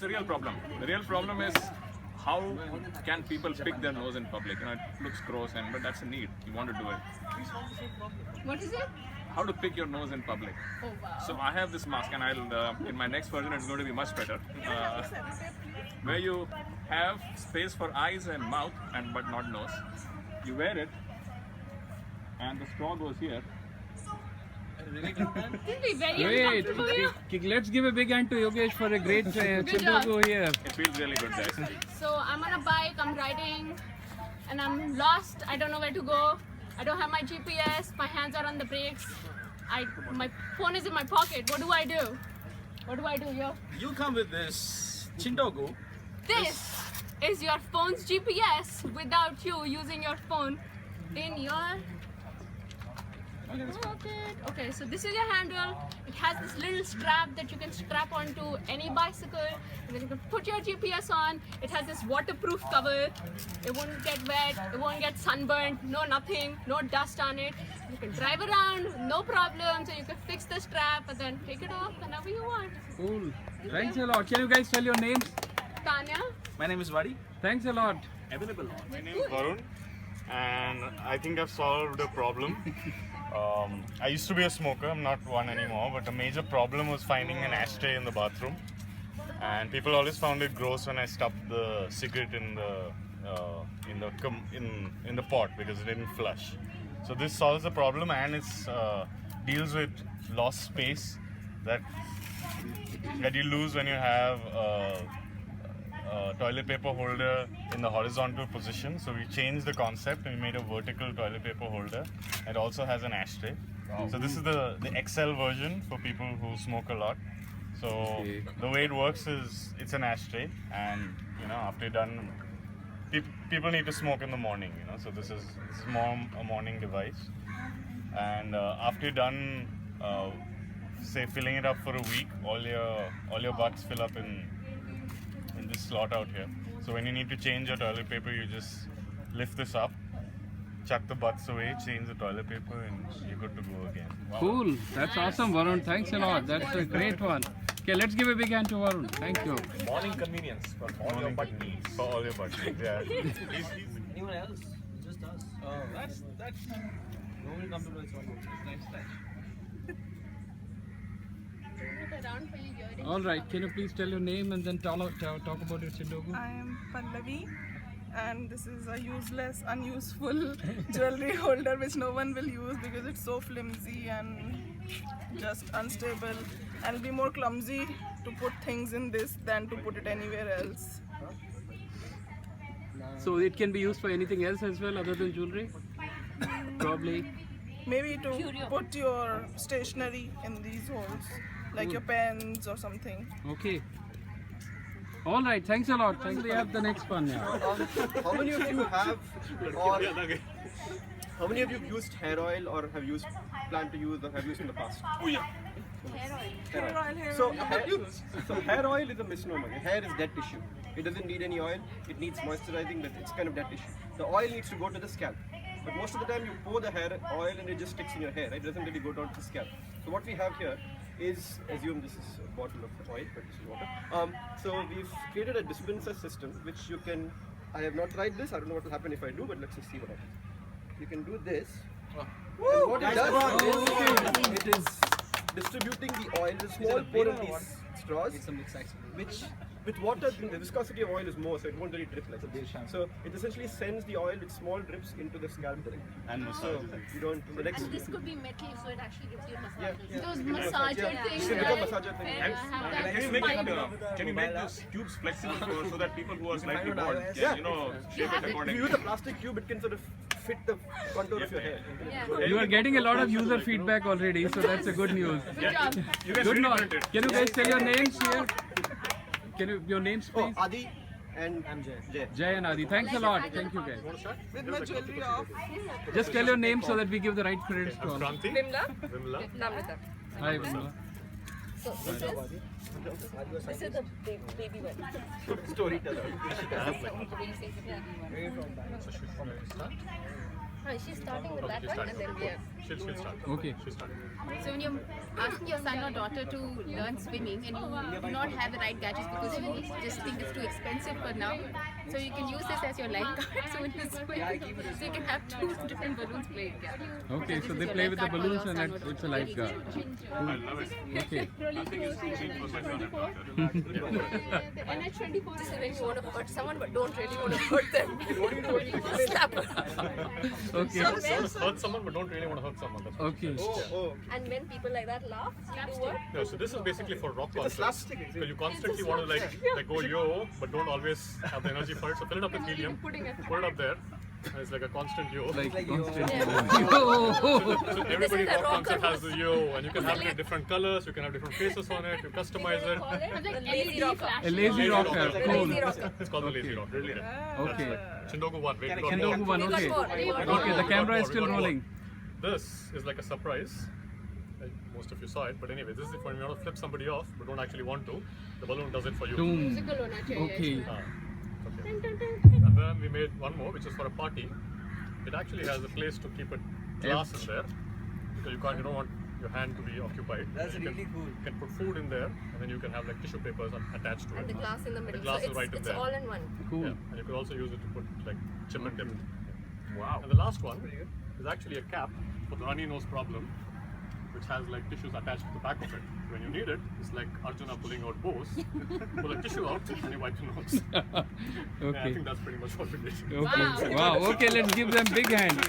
the real problem. The real problem is how can people pick their nose in public? You know, it looks gross, but that's a need. You want to do it. What is it? How to pick your nose in public. Oh wow. So I have this mask, and I'll in my next version it's going to be much better. Where you have space for eyes and mouth, but not nose. You wear it, and the straw goes here. This will be very Great. uncomfortable. Let's give a big hand to Yogesh for a great Chintogu here. It feels really good, guys. So I'm on a bike, I'm riding, and I'm lost. I don't know where to go. I don't have my GPS. My hands are on the brakes. My phone is in my pocket. What do I do? What do I do, yo? You come with this Chintogu. This is your phone's GPS without you using your phone in your pocket. Okay, so this is your handle. It has this little strap that you can strap onto any bicycle, and then you can put your GPS on. It has this waterproof cover. It won't get wet. It won't get sunburned. No nothing. No dust on it. You can drive around, no problem. So you can fix the strap and then take it off whenever you want. Cool. Thanks a lot. Can you guys tell your names? Tanya. My name is Vadi. Thanks a lot. Available. My name is Varun, and I think I've solved a problem. I used to be a smoker, I'm not one anymore, but a major problem was finding an ashtray in the bathroom. And people always found it gross when I stuffed the cigarette in the pot because it didn't flush. So this solves the problem, and it deals with lost space that you lose when you have toilet paper holder in the horizontal position. So we changed the concept and we made a vertical toilet paper holder. It also has an ashtray. Wow. So this is the XL version for people who smoke a lot. So Okay. the way it works is it's an ashtray, and after you're done, people need to smoke in the morning. So this is more a morning device. And after you're done, say filling it up for a week, all your butts fill up in this slot out here. So when you need to change your toilet paper, you just lift this up, chuck the butts away, change the toilet paper, and you're good to go again. Cool. That's awesome, Varun. Thanks a lot. That's a great one. Okay, let's give a big hand to Varun. Thank you. Morning convenience for all your butt needs. For all your butt needs, yeah. Anyone else? Just us. Oh, that's. No one come to us. Nice. All right. Can you please tell your name and then talk about your Chintogu? I am Pallavi, and this is a useless, unuseful jewelry holder which no one will use because it's so flimsy and just unstable, and it'll be more clumsy to put things in this than to put it anywhere else. So it can be used for anything else as well other than jewelry? Probably. Maybe to put your stationery in these holes, like your pens or something. Okay. All right. Thanks a lot. Thanks. We have the next one now. How many of you have, or how many of you used hair oil, or plan to use, or have used in the past? Hair oil. So hair oil is a misnomer. Your hair is dead tissue. It doesn't need any oil. It needs moisturizing, but it's kind of dead tissue. The oil needs to go to the scalp. But most of the time you pour the hair oil and it just sticks in your hair. It doesn't really go down to the scalp. So what we have here is, assume this is a bottle of oil, but this is water. So we've created a dispenser system which you can, I have not tried this, I don't know what will happen if I do, but let's just see what happens. You can do this. And what it does is, it is distributing the oil, a small pour in these straws, which with water, the viscosity of oil is more, so it won't really drip like this. So it essentially sends the oil with small drips into the scalp. And So you don't, the next, And this could be metal, so it actually gives you yeah, massage. Those massager things, It can become right? massager thing. And I have that. Can you make those cubes flexible so that people who are slightly bored Yeah. can, shape it If you accordingly? use a plastic cube, it can sort of fit the contour of your hair. Yeah. You are getting a lot of user feedback already, so that's a good news. Good job. You guys Good really luck. print it. Can you guys tell your names here? Can you your names Oh, please? Adi and I'm Jay. Jay and Adi. Thanks a lot. Thank you guys. With my jewelry off. Just tell your name so that we give the right credits to all. Kranti? Vimla. Namrata. Hi, Vimla. So this is the baby one. Storyteller. She's starting with that She's one, starting. and then we are. She'll start. Okay. She'll start. So when you're asking your son or daughter to learn swimming and you do not have the right gadgets because you just think it's too expensive for now, so you can use this as your lifeguard. So when you swim, so you can have 2 different balloons playing. Yeah. Okay, This so is they your play with the lifeguard for balloons your and son or it's a daughter. lifeguard. I love it. Okay. I think it's easy for my son and daughter. The NH24 This is when you want to hurt someone, but don't really want to hurt them. Slap her. Okay. Hurt someone, but don't really want to hurt someone. That's Okay. And when people like that laugh, you do what? No, so this is basically for rock concerts. slapstick, is it? So you constantly want to like go yo, but don't always have the energy for it. So fill it up with helium, put it up there, and it's like a constant yo. Like constant. So everybody This is a rock concert rocker. has the yo, and you can have it in different colors, you can have different faces on it, you customize it. Call it Like the lazy LED rocker. flash. A lazy rocker. The Cool. lazy rocker. It's called the lazy rock. Okay. Chindogu 1. Wait, we got Kendoku more. one. We got Okay. more. We got Okay. more. The camera is We still got more. rolling. This is like a surprise. Like, most of you saw it, but anyway, this is when you want to flip somebody off, but don't actually want to. The balloon does it for you. Boom. Musical on our chair, Okay. Okay. And then we made one more, which is for a party. It actually has a place to keep it glass in there because you don't want your hand to be occupied. That's And you really cool. can put food in there, and then you can have like tissue papers attached to And the it. glass in the middle. glass So is right in it's there. all in one. Cool. Yeah, and you could also use it to put like chip and dip. Wow. And the last one is actually a cap for the runny nose problem, which has like tissues attached to the back of it. When you need it, it's like Arjuna pulling out bows. Pull a tissue out and you wipe your nose. Yeah, I Okay. think that's pretty much what we did. Okay. Wow. Okay, let's give them big hand.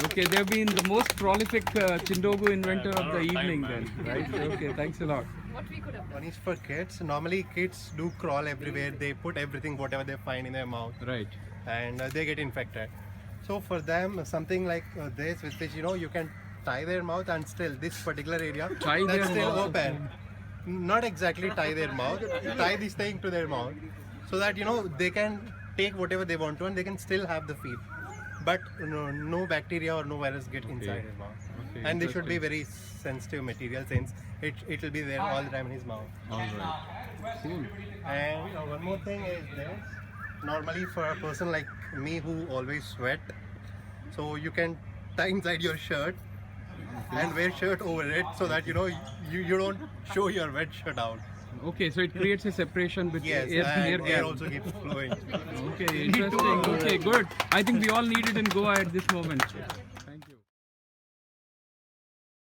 Okay, they've been the most prolific Chindogu inventor of the evening then, right? Okay, thanks a lot. What we could have done. One is for kids. Normally, kids do crawl everywhere. They put everything, whatever they find in their mouth, Right. and they get infected. So for them, something like this, with which you can tie their mouth, and still this particular area Tie their that's still mouth. open. Not exactly tie their mouth. Tie this thing to their mouth, so that they can take whatever they want to, and they can still have the feed. But no bacteria or no virus get inside his mouth. Okay, And they should be interesting. very sensitive material, since it will be there all the time in his mouth. All right. Cool. And one more thing is this. Normally, for a person like me who always sweat, so you can tie inside your shirt and wear shirt over it, so that you don't show your wet shirt out. Okay, so it creates a separation between Yes, air and air gap. also keeps flowing. Okay, interesting. Okay, good. I think we all need it in Goa at this moment.